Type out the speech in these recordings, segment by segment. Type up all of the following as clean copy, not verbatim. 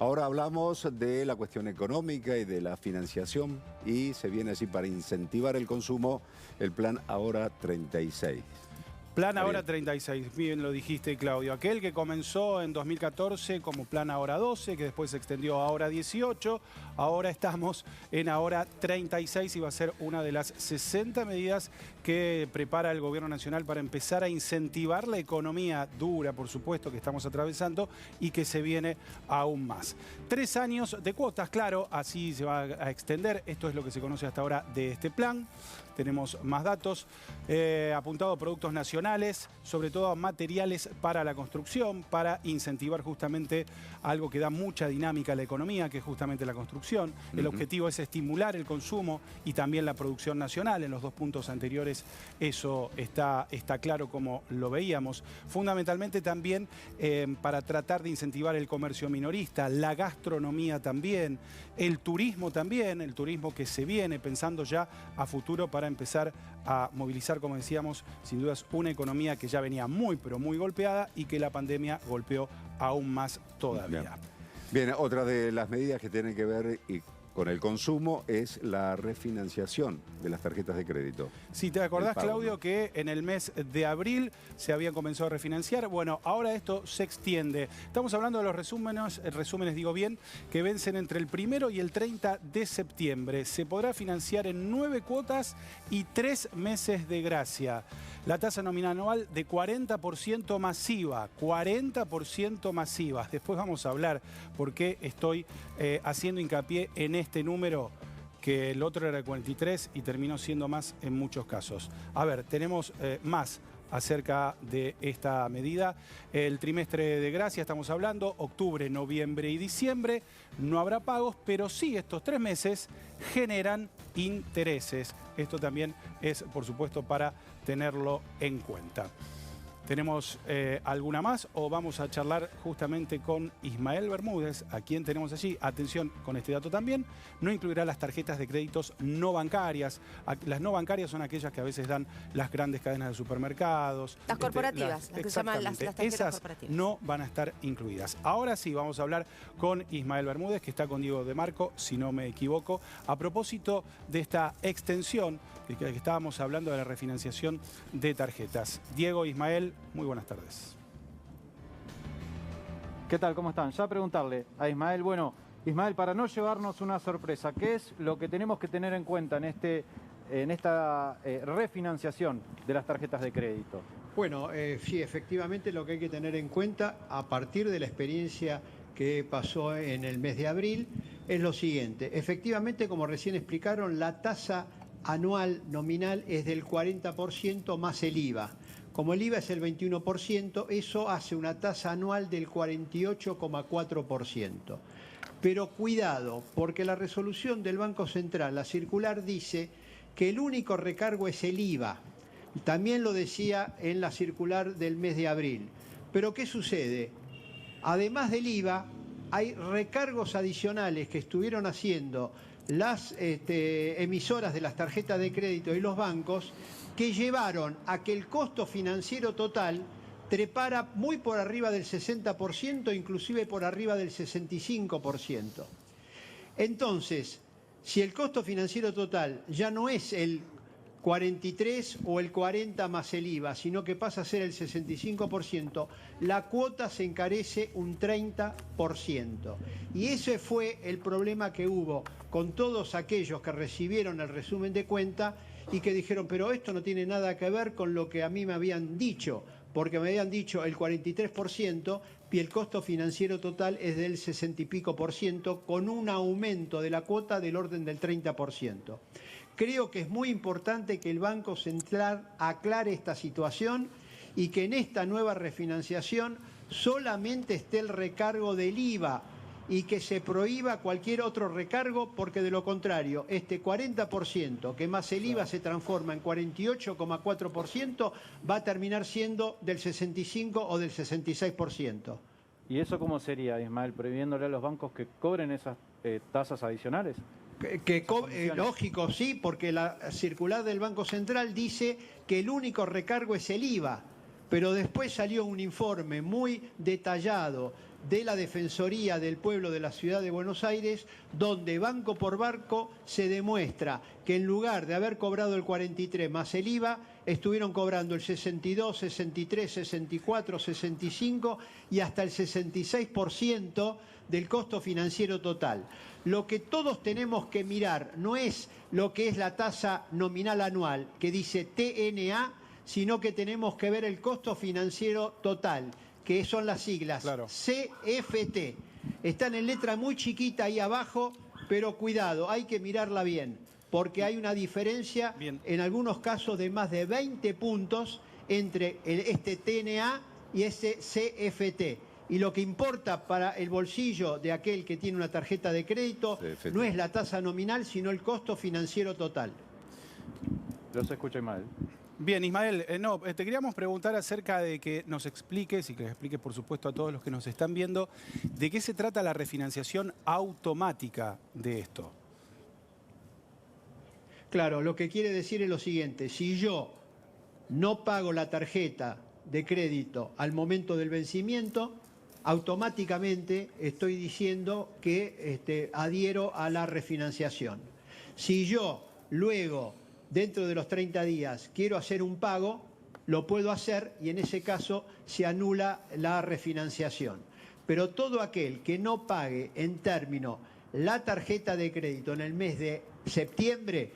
Ahora hablamos de la cuestión económica y de la financiación y se viene así para incentivar el consumo el plan Ahora 36. Plan Ahora 36, bien lo dijiste, Claudio. Aquel que comenzó en 2014 como Plan Ahora 12, que después se extendió a Ahora 18. Ahora estamos en Ahora 36 y va a ser una de las 60 medidas que prepara el Gobierno Nacional para empezar a incentivar la economía dura, por supuesto, que estamos atravesando y que se viene aún más. 3 años de cuotas, claro, así se va a extender. Esto es lo que se conoce hasta ahora de este plan. Tenemos más datos, apuntado a productos nacionales, sobre todo a materiales para la construcción, para incentivar justamente algo que da mucha dinámica a la economía, que es justamente la construcción. El objetivo es estimular el consumo y también la producción nacional. En los 2 puntos anteriores eso está claro como lo veíamos. Fundamentalmente también para tratar de incentivar el comercio minorista, la gastronomía también, el turismo que se viene pensando ya a futuro para empezar a movilizar, como decíamos, sin dudas una economía que ya venía muy, pero muy golpeada y que la pandemia golpeó aún más todavía. Bien, otra de las medidas que tienen que ver con el consumo es la refinanciación de las tarjetas de crédito. Si te acordás, Claudio, que en el mes de abril se habían comenzado a refinanciar. Bueno, ahora esto se extiende. Estamos hablando de los resúmenes digo bien, que vencen entre el 1 y el 30 de septiembre. Se podrá financiar en 9 cuotas y 3 meses de gracia. La tasa nominal anual de 40% masiva. 40% masiva. Después vamos a hablar por qué estoy haciendo hincapié en este número, que el otro era el 43 y terminó siendo más en muchos casos. A ver, tenemos más acerca de esta medida. El trimestre de gracia, estamos hablando, octubre, noviembre y diciembre, no habrá pagos, pero sí estos 3 meses generan intereses. Esto también es, por supuesto, para tenerlo en cuenta. ¿Tenemos alguna más o vamos a charlar justamente con Ismael Bermúdez, a quien tenemos allí? Atención con este dato también, no incluirá las tarjetas de créditos no bancarias. Las no bancarias son aquellas que a veces dan las grandes cadenas de supermercados. Las corporativas, las que se llaman las tarjetas esas corporativas. No van a estar incluidas. Ahora sí, vamos a hablar con Ismael Bermúdez, que está con Diego de Marco, si no me equivoco, a propósito de esta extensión de que estábamos hablando de la refinanciación de tarjetas. Diego, Ismael, muy buenas tardes. ¿Qué tal? ¿Cómo están? Ya preguntarle a Ismael, bueno, Ismael, para no llevarnos una sorpresa, ¿qué es lo que tenemos que tener en cuenta en esta refinanciación de las tarjetas de crédito? Bueno, sí, efectivamente lo que hay que tener en cuenta a partir de la experiencia que pasó en el mes de abril es lo siguiente. Efectivamente, como recién explicaron, la tasa anual nominal es del 40% más el IVA. Como el IVA es el 21%, eso hace una tasa anual del 48,4%. Pero cuidado, porque la resolución del Banco Central, la circular, dice que el único recargo es el IVA. También lo decía en la circular del mes de abril. Pero ¿qué sucede? Además del IVA, hay recargos adicionales que estuvieron haciendo las emisoras de las tarjetas de crédito y los bancos, que llevaron a que el costo financiero total trepara muy por arriba del 60%, inclusive por arriba del 65%. Entonces, si el costo financiero total ya no es el 43 o el 40 más el IVA, sino que pasa a ser el 65%, la cuota se encarece un 30%. Y ese fue el problema que hubo con todos aquellos que recibieron el resumen de cuenta y que dijeron, pero esto no tiene nada que ver con lo que a mí me habían dicho, porque me habían dicho el 43% y el costo financiero total es del 60 y pico por ciento, con un aumento de la cuota del orden del 30%. Creo que es muy importante que el Banco Central aclare esta situación y que en esta nueva refinanciación solamente esté el recargo del IVA y que se prohíba cualquier otro recargo, porque de lo contrario, este 40% que más el IVA se transforma en 48,4%, va a terminar siendo del 65 o del 66%. ¿Y eso cómo sería, Ismael, prohibiéndole a los bancos que cobren esas tasas adicionales? Lógico, sí, porque la circular del Banco Central dice que el único recargo es el IVA, pero después salió un informe muy detallado de la Defensoría del Pueblo de la Ciudad de Buenos Aires, donde banco por banco se demuestra que en lugar de haber cobrado el 43 más el IVA, estuvieron cobrando el 62, 63, 64, 65 y hasta el 66% del costo financiero total. Lo que todos tenemos que mirar no es lo que es la tasa nominal anual, que dice TNA, sino que tenemos que ver el costo financiero total, que son las siglas CFT. Están en letra muy chiquita ahí abajo, pero cuidado, hay que mirarla bien, porque hay una diferencia en algunos casos de más de 20 puntos entre este TNA y ese CFT. Y lo que importa para el bolsillo de aquel que tiene una tarjeta de crédito no es la tasa nominal, sino el costo financiero total. Los escucho, Ismael. Bien, Ismael, te queríamos preguntar acerca de que nos expliques, y que les expliques por supuesto a todos los que nos están viendo, de qué se trata la refinanciación automática de esto. Claro, lo que quiere decir es lo siguiente: si yo no pago la tarjeta de crédito al momento del vencimiento, automáticamente estoy diciendo que adhiero a la refinanciación. Si yo luego, dentro de los 30 días, quiero hacer un pago, lo puedo hacer y en ese caso se anula la refinanciación. Pero todo aquel que no pague en término la tarjeta de crédito en el mes de septiembre,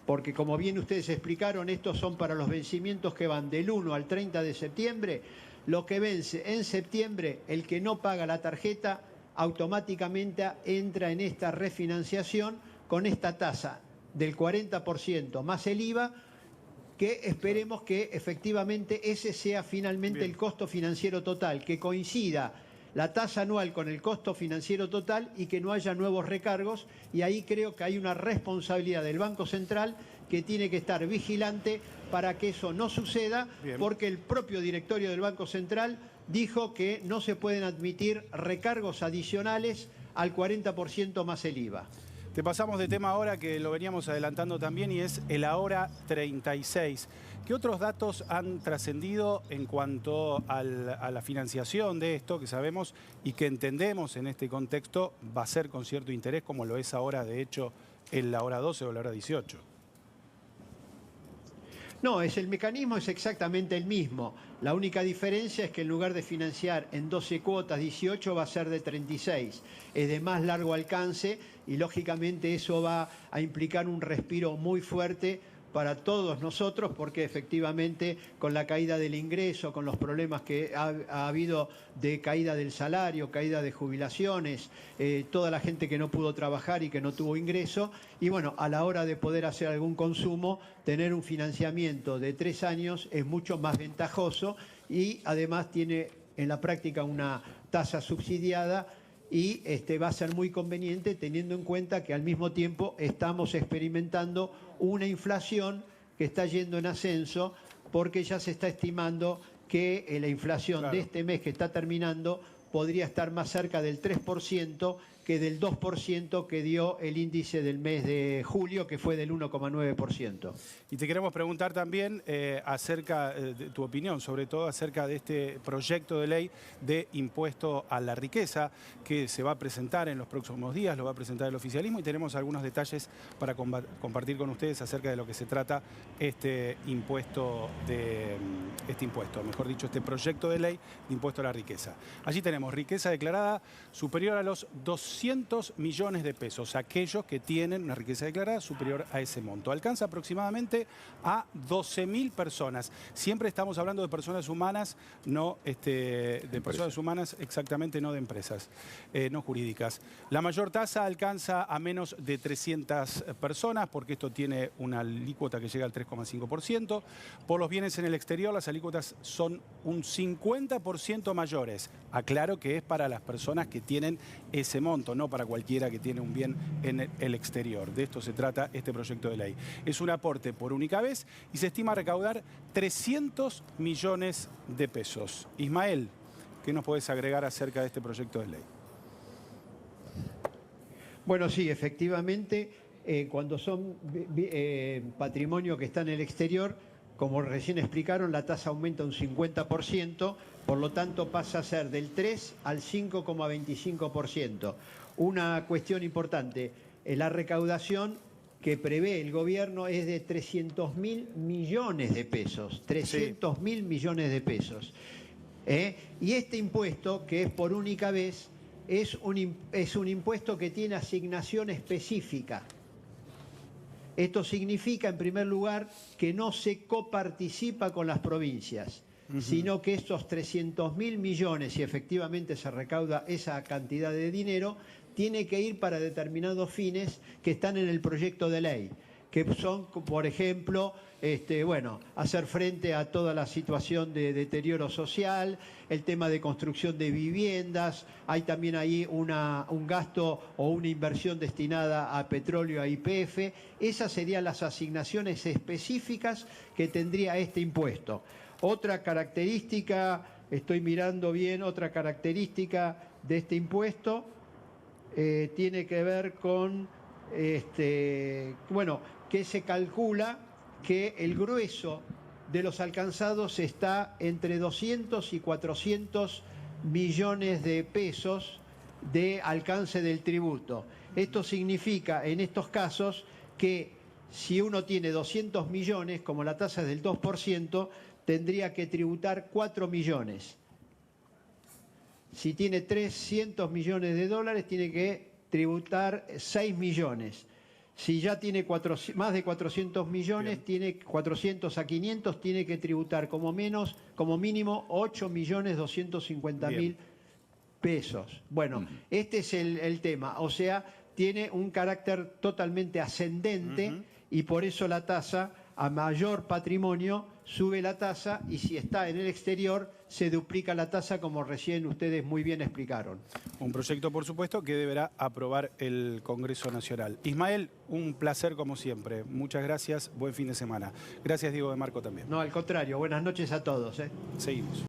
porque como bien ustedes explicaron, estos son para los vencimientos que van del 1 al 30 de septiembre, lo que vence en septiembre, el que no paga la tarjeta, automáticamente entra en esta refinanciación con esta tasa del 40% más el IVA, que esperemos que efectivamente ese sea finalmente el costo financiero total, que coincida la tasa anual con el costo financiero total y que no haya nuevos recargos. Y ahí creo que hay una responsabilidad del Banco Central que tiene que estar vigilante para que eso no suceda, porque el propio directorio del Banco Central dijo que no se pueden admitir recargos adicionales al 40% más el IVA. Te pasamos de tema ahora, que lo veníamos adelantando también, y es el Ahora 36. ¿Qué otros datos han trascendido en cuanto a la financiación de esto, que sabemos y que entendemos en este contexto va a ser con cierto interés, como lo es ahora, de hecho, el Ahora 12 o el Ahora 18? No, el mecanismo es exactamente el mismo. La única diferencia es que en lugar de financiar en 12 cuotas, 18 va a ser de 36. Es de más largo alcance y lógicamente eso va a implicar un respiro muy fuerte para todos nosotros, porque efectivamente con la caída del ingreso, con los problemas que ha habido de caída del salario, caída de jubilaciones, toda la gente que no pudo trabajar y que no tuvo ingreso, y bueno, a la hora de poder hacer algún consumo, tener un financiamiento de 3 años es mucho más ventajoso y además tiene en la práctica una tasa subsidiada y va a ser muy conveniente, teniendo en cuenta que al mismo tiempo estamos experimentando una inflación que está yendo en ascenso, porque ya se está estimando que la inflación de este mes que está terminando podría estar más cerca del 3% que del 2% que dio el índice del mes de julio, que fue del 1,9%. Y te queremos preguntar también acerca de tu opinión, sobre todo acerca de este proyecto de ley de impuesto a la riqueza que se va a presentar en los próximos días, lo va a presentar el oficialismo, y tenemos algunos detalles para compartir con ustedes acerca de lo que se trata este proyecto de ley de impuesto a la riqueza. Allí tenemos riqueza declarada superior a los 200 millones de pesos, aquellos que tienen una riqueza declarada superior a ese monto. Alcanza aproximadamente a 12.000 personas. Siempre estamos hablando de personas humanas, no personas humanas, exactamente, no de empresas, no jurídicas. La mayor tasa alcanza a menos de 300 personas, porque esto tiene una alícuota que llega al 3,5%. Por los bienes en el exterior, las alícuotas son un 50% mayores. Aclaro que es para las personas que tienen ese monto, no para cualquiera que tiene un bien en el exterior. De esto se trata este proyecto de ley. Es un aporte por única vez y se estima recaudar 300 millones de pesos. Ismael, ¿qué nos podés agregar acerca de este proyecto de ley? Bueno, sí, efectivamente, cuando son patrimonio que está en el exterior, como recién explicaron, la tasa aumenta un 50%, Por lo tanto, pasa a ser del 3 al 5,25%. Una cuestión importante, la recaudación que prevé el gobierno es de 300.000 millones de pesos. 300.000 millones de pesos. Y este impuesto, que es por única vez, es un impuesto que tiene asignación específica. Esto significa, en primer lugar, que no se coparticipa con las provincias, sino que estos 300.000 millones, si efectivamente se recauda esa cantidad de dinero, tiene que ir para determinados fines que están en el proyecto de ley, que son, por ejemplo, hacer frente a toda la situación de deterioro social, el tema de construcción de viviendas, hay también ahí un gasto o una inversión destinada a petróleo, a YPF. Esas serían las asignaciones específicas que tendría este impuesto. Otra característica, estoy mirando bien, otra característica de este impuesto tiene que ver con, que se calcula que el grueso de los alcanzados está entre 200 y 400 millones de pesos de alcance del tributo. Esto significa, en estos casos, que si uno tiene 200 millones, como la tasa es del 2%, tendría que tributar 4 millones. Si tiene 300 millones de dólares, tiene que tributar 6 millones. Si ya tiene más de 400 millones, tiene 400 a 500, tiene que tributar como mínimo 8.250.000 pesos. Bueno, este es el tema. O sea, tiene un carácter totalmente ascendente y por eso la tasa, a mayor patrimonio, sube la tasa y si está en el exterior, se duplica la tasa, como recién ustedes muy bien explicaron. Un proyecto, por supuesto, que deberá aprobar el Congreso Nacional. Ismael, un placer como siempre. Muchas gracias. Buen fin de semana. Gracias, Diego de Marco, también. No, al contrario. Buenas noches a todos. Seguimos.